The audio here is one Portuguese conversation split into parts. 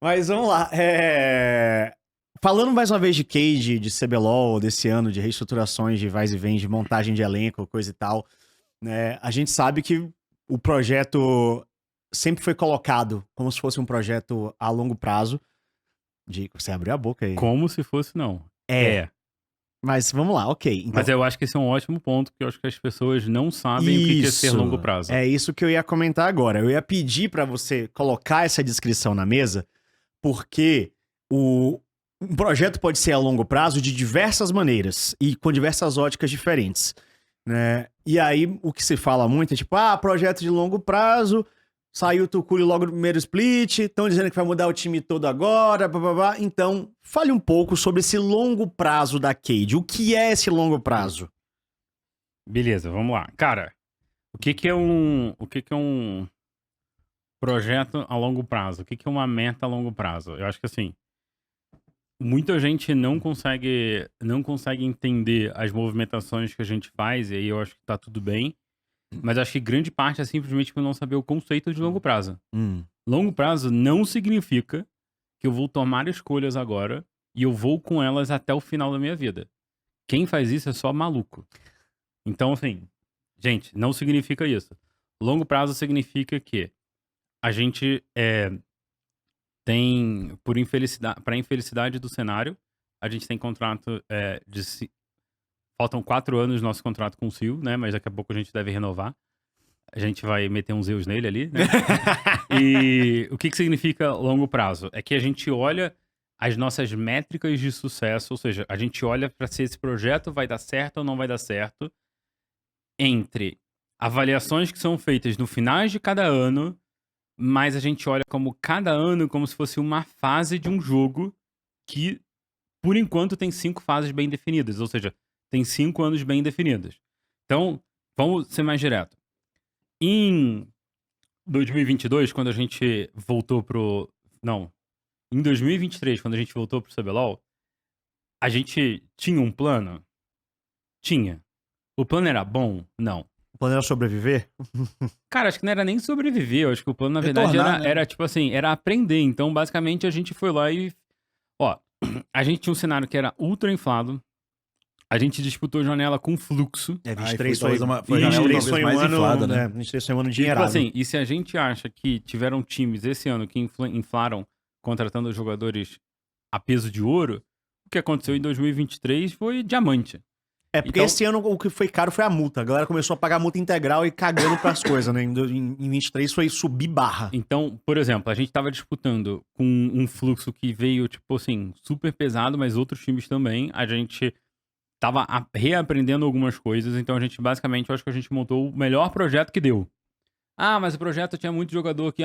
Mas vamos lá. Falando mais uma vez de Cade, de CBLOL, desse ano, de reestruturações, de vais e vens, de montagem de elenco, coisa e tal, né? A gente sabe que o projeto sempre foi colocado como se fosse um projeto a longo prazo. Você abriu a boca aí. Como se fosse, não. É. Mas vamos lá, ok. Então, Mas eu acho que esse é um ótimo ponto, que eu acho que as pessoas não sabem o que é ser longo prazo. É isso que eu ia comentar agora. Eu ia pedir pra você colocar essa descrição na mesa, porque um projeto pode ser a longo prazo de diversas maneiras e com diversas óticas diferentes, né? E aí o que se fala muito é tipo, projeto de longo prazo, saiu o Tuculi logo no primeiro split, estão dizendo que vai mudar o time todo agora, blá. Então, fale um pouco sobre esse longo prazo da Cade. O que é esse longo prazo? Beleza, vamos lá. Cara, o que é um projeto a longo prazo? O que é uma meta a longo prazo? Eu acho que assim, muita gente não consegue entender as movimentações que a gente faz, e aí eu acho que tá tudo bem. Mas acho que grande parte é simplesmente por não saber o conceito de longo prazo. Longo prazo não significa que eu vou tomar escolhas agora e eu vou com elas até o final da minha vida. Quem faz isso é só maluco. Então, assim, gente, não significa isso. Longo prazo significa que a gente tem, para infelicidade do cenário, a gente tem contrato faltam 4 anos no nosso contrato com o Sil, né? Mas daqui a pouco a gente deve renovar. A gente vai meter uns Zeus nele ali, né? E o que significa longo prazo? É que a gente olha as nossas métricas de sucesso, ou seja, a gente olha para se esse projeto vai dar certo ou não vai dar certo, entre avaliações que são feitas no final de cada ano, mas a gente olha como cada ano como se fosse uma fase de um jogo que, por enquanto, tem 5 fases bem definidas, ou seja, tem 5 anos bem definidos. Então, vamos ser mais direto. Em 2022, quando a gente voltou pro... Não. Em 2023, quando a gente voltou pro CBLOL, a gente tinha um plano? Tinha. O plano era bom? Não. O plano era sobreviver? Cara, acho que não era nem sobreviver. Eu acho que o plano, na verdade, Retornar, né? era tipo assim, era aprender. Então, basicamente, a gente foi lá e... Ó, a gente tinha um cenário que era ultra inflado. A gente disputou janela com fluxo. 23 foi foi, talvez a janela talvez mais inflada, né? 23 foi um ano E, tipo dinheirado. assim, e se a gente acha que tiveram times esse ano que inflaram contratando jogadores a peso de ouro, o que aconteceu em 2023 foi diamante. É, porque Então- esse ano o que foi caro foi a multa. A galera começou a pagar a multa integral e cagando pras coisas, né? Em 23 foi subir barra. Então, por exemplo, a gente tava disputando com um fluxo que veio, tipo assim, super pesado, mas outros times também. A gente tava reaprendendo algumas coisas, então a gente, basicamente, eu acho que a gente montou o melhor projeto que deu. Mas o projeto tinha muito jogador aqui.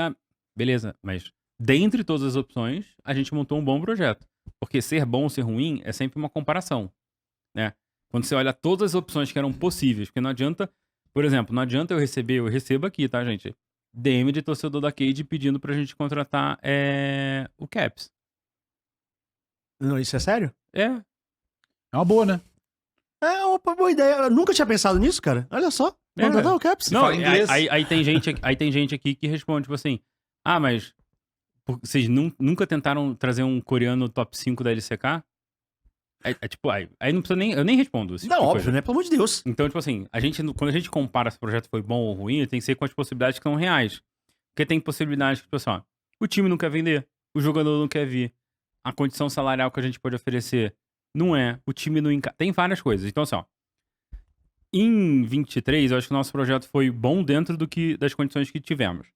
Beleza, mas dentre todas as opções, a gente montou um bom projeto. Porque ser bom ou ser ruim é sempre uma comparação, né? Quando você olha todas as opções que eram possíveis, porque não adianta, por exemplo, não adianta eu recebo aqui, tá, gente? DM de torcedor da Cade pedindo pra gente contratar o Caps. Não, isso é sério? É. É uma boa, né? É uma boa ideia. Eu nunca tinha pensado nisso, cara. Olha só. Contratar o Caps. Não, fala inglês. aí tem gente aqui que responde, tipo assim, mas vocês nunca tentaram trazer um coreano top 5 da LCK? Tipo, aí não precisa nem, eu nem respondo. Esse tipo Não, de óbvio, coisa. né? Pelo amor de Deus. Então, tipo assim, quando a gente compara se o projeto foi bom ou ruim, tem que ser com as possibilidades que são reais. Porque tem possibilidades que, tipo assim, o time não quer vender, o jogador não quer vir, a condição salarial que a gente pode oferecer não é, o time não tem várias coisas. Então, assim, em 23, eu acho que o nosso projeto foi bom dentro das condições que tivemos.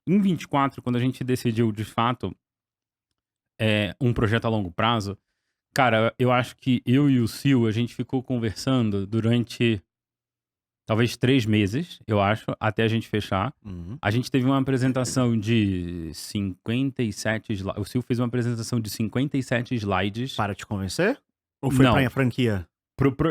Em 24, quando a gente decidiu, de fato, um projeto a longo prazo, cara, eu acho que eu e o Sil, a gente ficou conversando durante talvez 3 meses, eu acho, até a gente fechar. A gente teve uma apresentação de 57 slides. O Sil fez uma apresentação de 57 slides. Para te convencer? Ou foi Não. pra franquia?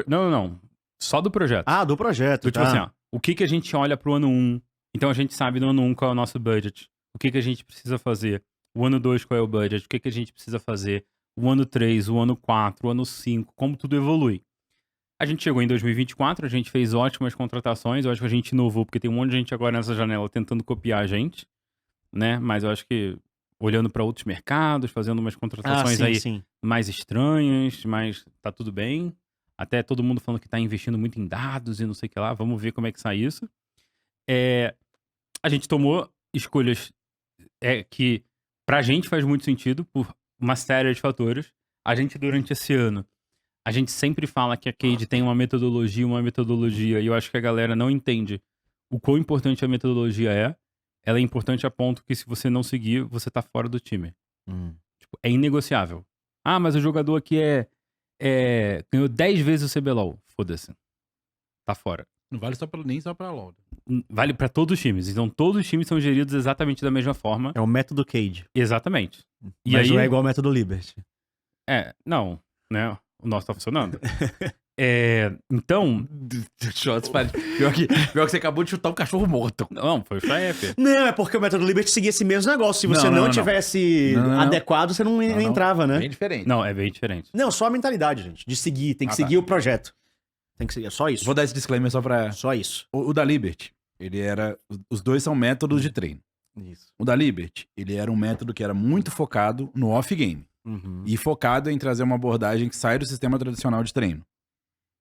Não. Só do projeto. Do projeto, Tipo assim, o que a gente olha pro ano 1. Então a gente sabe no ano 1 qual é o nosso budget. O que a gente precisa fazer. O ano 2 qual é o budget. O que a gente precisa fazer. O ano 3, o ano 4, o ano 5. Como tudo evolui. A gente chegou em 2024, a gente fez ótimas contratações. Eu acho que a gente inovou, porque tem um monte de gente agora nessa janela tentando copiar a gente, né? Mas eu acho que olhando para outros mercados, fazendo umas contratações sim. mais estranhas, mas tá tudo bem. Até todo mundo falando que tá investindo muito em dados e não sei o que lá. Vamos ver como é que sai isso. A gente tomou escolhas que pra gente faz muito sentido por uma série de fatores. A gente, durante esse ano, a gente sempre fala que a Cade tem uma metodologia, e eu acho que a galera não entende o quão importante a metodologia é. Ela é importante a ponto que, se você não seguir, você tá fora do time. Tipo, é inegociável. Ah, mas o jogador aqui ganhou 10 vezes o CBLOL. Foda-se. Tá fora. Não vale nem só pra LoL. Vale pra todos os times. Então, todos os times são geridos exatamente da mesma forma. É o método Cade. Exatamente. Mas aí, não é igual ao método Liberty. Não, né? O nosso tá funcionando. Então... Pior que você acabou de chutar um cachorro morto. Não, foi o Chaep. Não, é porque o método Liberty seguia esse mesmo negócio. Se você não tivesse adequado, você não entrava, né? Bem diferente. Não, é bem diferente. Não, só a mentalidade, gente. De seguir, tem que seguir o projeto. Tem que seguir, é só isso. Vou dar esse disclaimer só pra... Só isso. O da Liberty, ele era... Os dois são métodos de treino. Isso. O da Liberty, ele era um método que era muito focado no off-game. E focado em trazer uma abordagem que sai do sistema tradicional de treino.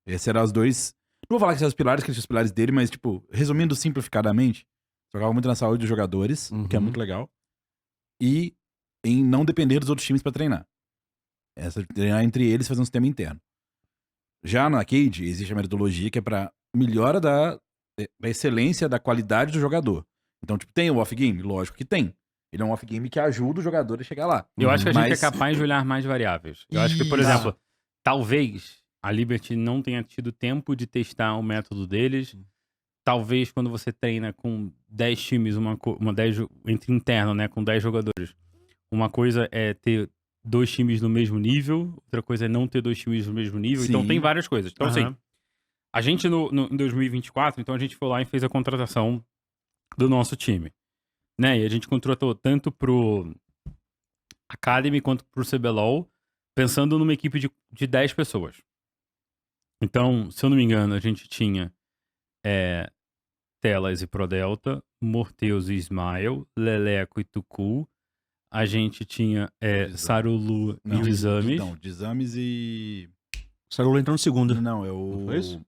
Esses eram os dois... Não vou falar que são os pilares, que são os pilares dele, mas, tipo, resumindo simplificadamente, jogava muito na saúde dos jogadores, o que é muito legal, e em não depender dos outros times pra treinar. Treinar entre eles e fazer um sistema interno. Já na Cade, existe a metodologia que é pra melhora da excelência da qualidade do jogador. Então, tipo, tem o off-game? Lógico que tem. Ele é um off-game que ajuda o jogador a chegar lá. Eu acho que a gente é capaz de olhar mais variáveis. Eu acho que, por exemplo, talvez a Liberty não tenha tido tempo de testar o método deles. Talvez quando você treina com 10 times, entre interno, né, com 10 jogadores, uma coisa é ter 2 times no mesmo nível, outra coisa é não ter 2 times no mesmo nível. Sim. Então tem várias coisas. Então, assim, a gente em 2024, então a gente foi lá e fez a contratação do nosso time. Né? E a gente contratou tanto pro Academy quanto pro CBLOL, pensando numa equipe de 10 pessoas. Então, se eu não me engano, a gente tinha Telas e Prodelta, Morteus e Smile, Leleco e Tuku. A gente tinha Sarulu e Dizames. Não, Dizames e... Sarulu entrou no segundo. Não, é o... Não foi isso?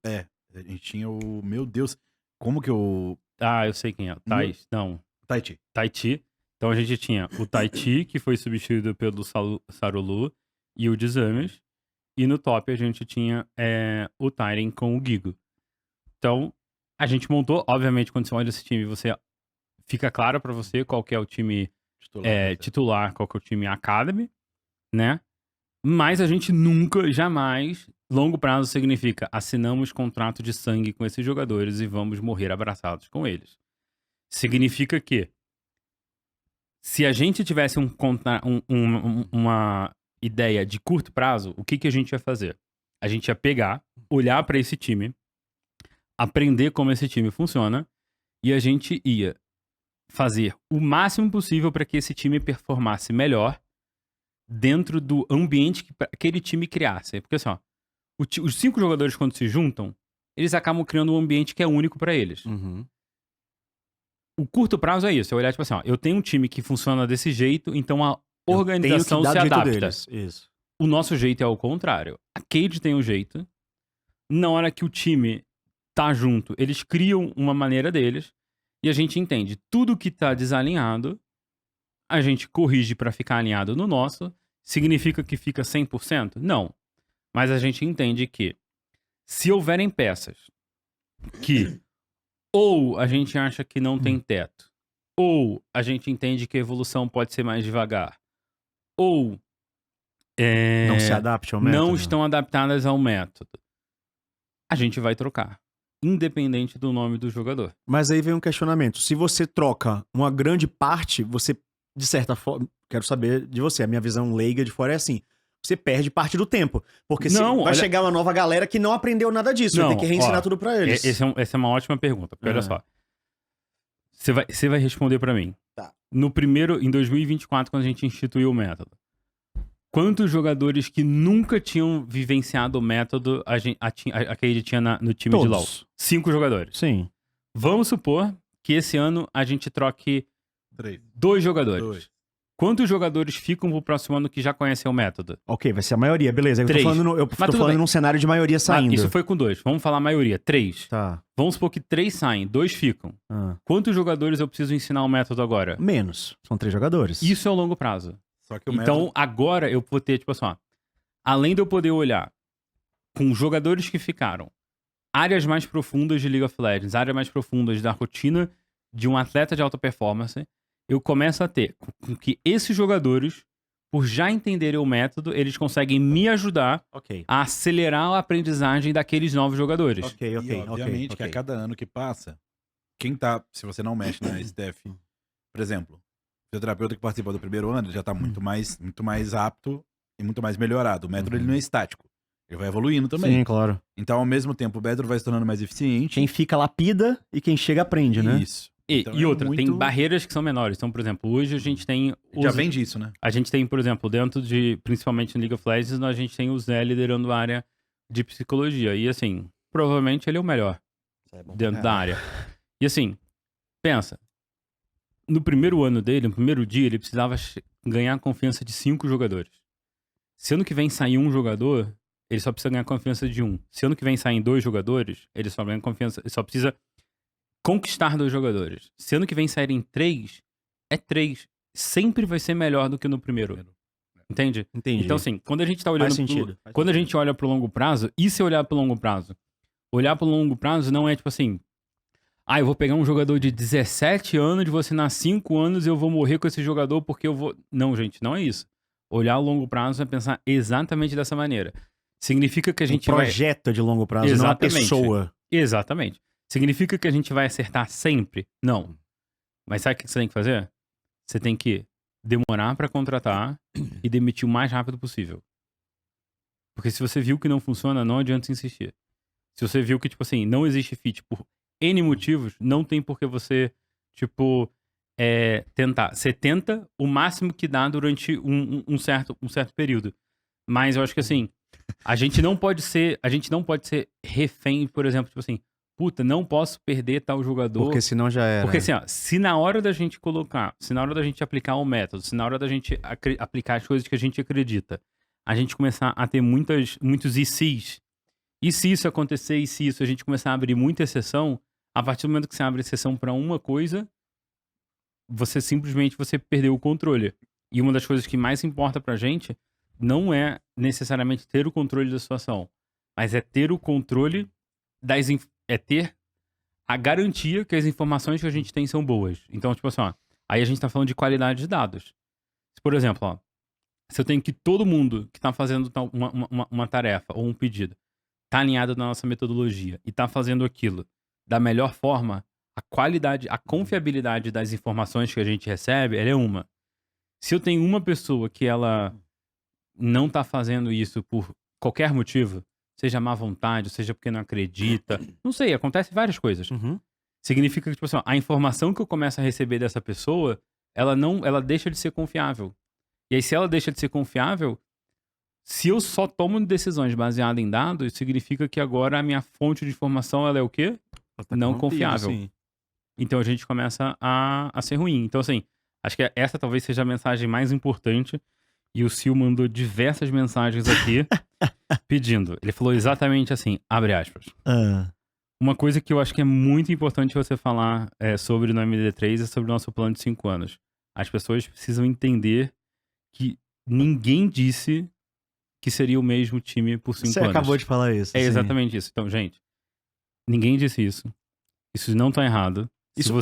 A gente tinha o... Meu Deus, como que eu... Eu sei quem é. Taiti. Então a gente tinha o Taiti, que foi substituído pelo Sarulu, e o Dizames. E no top a gente tinha o Tyren com o Gigo. Então, a gente montou, obviamente, quando você olha esse time, fica claro pra você qual que é o time titular, qual que é o time Academy, né? Mas a gente nunca, jamais, longo prazo significa assinamos contrato de sangue com esses jogadores e vamos morrer abraçados com eles. Significa que se a gente tivesse uma ideia de curto prazo, o que a gente ia fazer? A gente ia pegar, olhar pra esse time, aprender como esse time funciona, e a gente ia fazer o máximo possível para que esse time performasse melhor dentro do ambiente que aquele time criasse. Porque assim, os 5 jogadores, quando se juntam, eles acabam criando um ambiente que é único para eles. O curto prazo é isso. É olhar, tipo assim, eu tenho um time que funciona desse jeito, então a organização se adapta. Isso. O nosso jeito é o contrário. A Cade tem um jeito. Na hora que o time tá junto, eles criam uma maneira deles. E a gente entende. Tudo que tá desalinhado, a gente corrige pra ficar alinhado no nosso. Significa que fica 100%? Não. Mas a gente entende que se houverem peças que ou a gente acha que não tem teto, ou a gente entende que a evolução pode ser mais devagar, ou não se adapte ao método, não estão adaptadas ao método, a gente vai trocar, independente do nome do jogador. Mas aí vem um questionamento. Se você troca uma grande parte, você, de certa forma, quero saber de você, a minha visão leiga de fora é assim, você perde parte do tempo. Porque vai chegar uma nova galera que não aprendeu nada disso, vai ter que reensinar tudo pra eles. Essa é uma ótima pergunta, porque olha só. Você vai responder pra mim. Tá. Em 2024, quando a gente instituiu o método, quantos jogadores que nunca tinham vivenciado o método a Cade tinha no time Todos. de LoL? 5 jogadores. Sim. Vamos supor que esse ano a gente troque 2 jogadores. Quantos jogadores ficam pro próximo ano que já conhecem o método? Ok, vai ser a maioria, beleza. Eu tô 3. falando, eu tô falando num cenário de maioria saindo. Isso foi com 2. Vamos falar a maioria. 3. Tá. Vamos supor que 3 saem, 2 ficam. Quantos jogadores eu preciso ensinar o método agora? Menos. São 3 jogadores. Isso é o longo prazo. Só que o Então, método... agora eu vou ter, tipo assim, ó, além de eu poder olhar com jogadores que ficaram, áreas mais profundas de League of Legends, áreas mais profundas da rotina de um atleta de alta performance, eu começo a ter com que esses jogadores, por já entenderem o método, eles conseguem me ajudar a acelerar a aprendizagem daqueles novos jogadores. E obviamente que a cada ano que passa, quem tá, se você não mexe na staff, por exemplo, o fisioterapeuta que participa do primeiro ano, ele já tá muito mais apto e muito mais melhorado. O método ele não é estático. Ele vai evoluindo também. Sim, claro. Então, ao mesmo tempo, o método vai se tornando mais eficiente. Quem fica lapida e quem chega aprende, né? Isso. Então, e outra, tem barreiras que são menores. Então, por exemplo, hoje a gente tem... Já vem disso, né? A gente tem, por exemplo, dentro de... Principalmente no League of Legends, a gente tem o Zé liderando a área de psicologia. E assim, provavelmente ele é o melhor dentro da área. E assim, pensa. No primeiro ano dele, no primeiro dia, ele precisava ganhar a confiança de 5 jogadores. Se ano que vem sair um jogador, ele só precisa ganhar a confiança de 1. Se ano que vem sair 2 jogadores, ele só ganha confiança... Ele só precisa... conquistar 2 jogadores. Se ano que vem saírem 3, é 3. Sempre vai ser melhor do que no primeiro. Entende? Entendi. Então, assim, quando a gente tá olhando... Faz sentido. Quando a gente olha pro longo prazo, e se olhar pro longo prazo? Olhar pro longo prazo não é tipo assim... eu vou pegar um jogador de 17 anos, vou assinar 5 anos e eu vou morrer com esse jogador porque eu vou... Não, gente, não é isso. Olhar a longo prazo é pensar exatamente dessa maneira. Significa que a gente vai... projeto de longo prazo, exatamente. Não a pessoa. Exatamente. Significa que a gente vai acertar sempre? Não. Mas sabe o que você tem que fazer? Você tem que demorar pra contratar e demitir o mais rápido possível. Porque se você viu que não funciona, não adianta insistir. Se você viu que, tipo assim, não existe fit por N motivos, não tem por que você, tipo, tentar. Você tenta o máximo que dá durante um certo período. Mas eu acho que, assim, a gente não pode ser refém, por exemplo, tipo assim, puta, não posso perder tal jogador. Porque senão já era. Porque assim, ó, se na hora da gente se na hora da gente aplicar o método, se na hora da gente aplicar as coisas que a gente acredita, a gente começar a ter muitos e se isso acontecer, e se isso a gente começar a abrir muita exceção, a partir do momento que você abre exceção pra uma coisa, você perdeu o controle. E uma das coisas que mais importa pra gente não é necessariamente ter o controle da situação, mas é ter o controle é ter a garantia que as informações que a gente tem são boas. Então, tipo assim, ó, aí a gente tá falando de qualidade de dados. Por exemplo, ó, se eu tenho que todo mundo que tá fazendo uma tarefa ou um pedido tá alinhado na nossa metodologia e tá fazendo aquilo da melhor forma, a qualidade, a confiabilidade das informações que a gente recebe, ela é uma. Se eu tenho uma pessoa que ela não tá fazendo isso por qualquer motivo, seja má vontade, seja porque não acredita. Não sei, acontece várias coisas. Significa que, tipo assim, a informação que eu começo a receber dessa pessoa, ela deixa de ser confiável. E aí, se ela deixa de ser confiável, se eu só tomo decisões baseadas em dados, significa que agora a minha fonte de informação, ela é o quê? Não confiável. Sim. Então, a gente começa a ser ruim. Então, assim, acho que essa talvez seja a mensagem mais importante. E o Sil mandou diversas mensagens aqui pedindo. Ele falou exatamente assim, abre aspas. Uma coisa que eu acho que é muito importante você falar sobre no MD3 é sobre o nosso plano de 5 anos. As pessoas precisam entender que ninguém disse que seria o mesmo time por 5 anos. Você acabou de falar isso. É exatamente isso. Então, gente, ninguém disse isso. Isso não tá errado.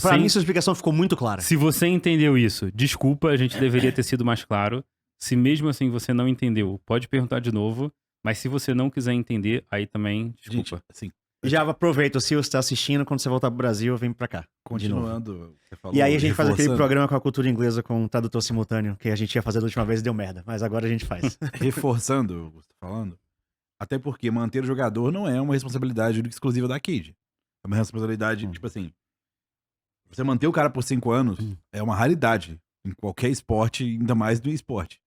Pra mim, sua explicação ficou muito clara. Se você entendeu isso, desculpa, a gente deveria ter sido mais claro. Se mesmo assim você não entendeu, pode perguntar de novo. Mas se você não quiser entender, aí também, desculpa. Gente, assim, já aproveita, se você está assistindo, quando você voltar pro Brasil, vem pra cá. Continuando, você falou, e aí a gente faz aquele programa com a cultura inglesa com tradutor simultâneo, que a gente ia fazer da última vez e deu merda. Mas agora a gente faz. Reforçando o que você tá falando, até porque manter o jogador não é uma responsabilidade exclusiva da Cade. É uma responsabilidade, tipo assim, você manter o cara por 5 anos é uma raridade em qualquer esporte, ainda mais no esporte.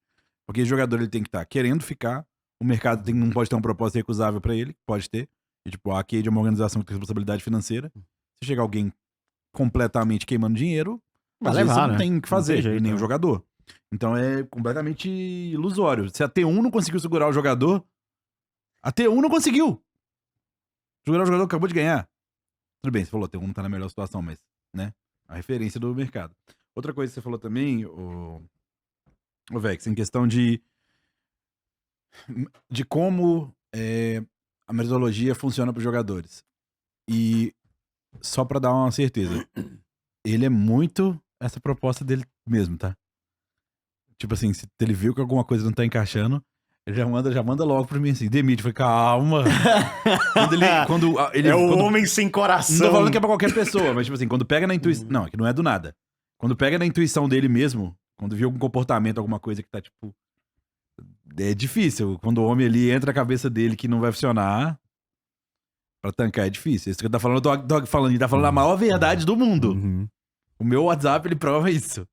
Porque o jogador ele tem que estar querendo ficar, o mercado não pode ter um propósito recusável pra ele, pode ter. E, tipo, a Cade é uma organização que tem responsabilidade financeira. Se chegar alguém completamente queimando dinheiro, vai às levar, vezes você né? não tem o que fazer, jeito, nem o jogador. Então é completamente ilusório. Se a T1 não conseguiu segurar o jogador, a T1 não conseguiu. O jogador acabou de ganhar. Tudo bem, você falou, a T1 não tá na melhor situação, mas, né? A referência do mercado. Outra coisa que você falou também, o Vex, em questão de como a metodologia funciona para os jogadores. E só para dar uma certeza, ele é muito essa proposta dele mesmo, tá? Tipo assim, se ele viu que alguma coisa não tá encaixando, ele já manda logo pra mim assim, demite. Eu falei, calma. quando homem sem coração. Não tô falando que é pra qualquer pessoa, mas tipo assim, quando pega na intuição... Não, é que não é do nada. Quando pega na intuição dele mesmo, quando viu algum comportamento, alguma coisa que tá tipo... É difícil. Quando o homem ali entra na cabeça dele que não vai funcionar, pra tancar é difícil. Isso que eu tô falando, ele tá falando a maior verdade do mundo. O meu WhatsApp, ele prova isso.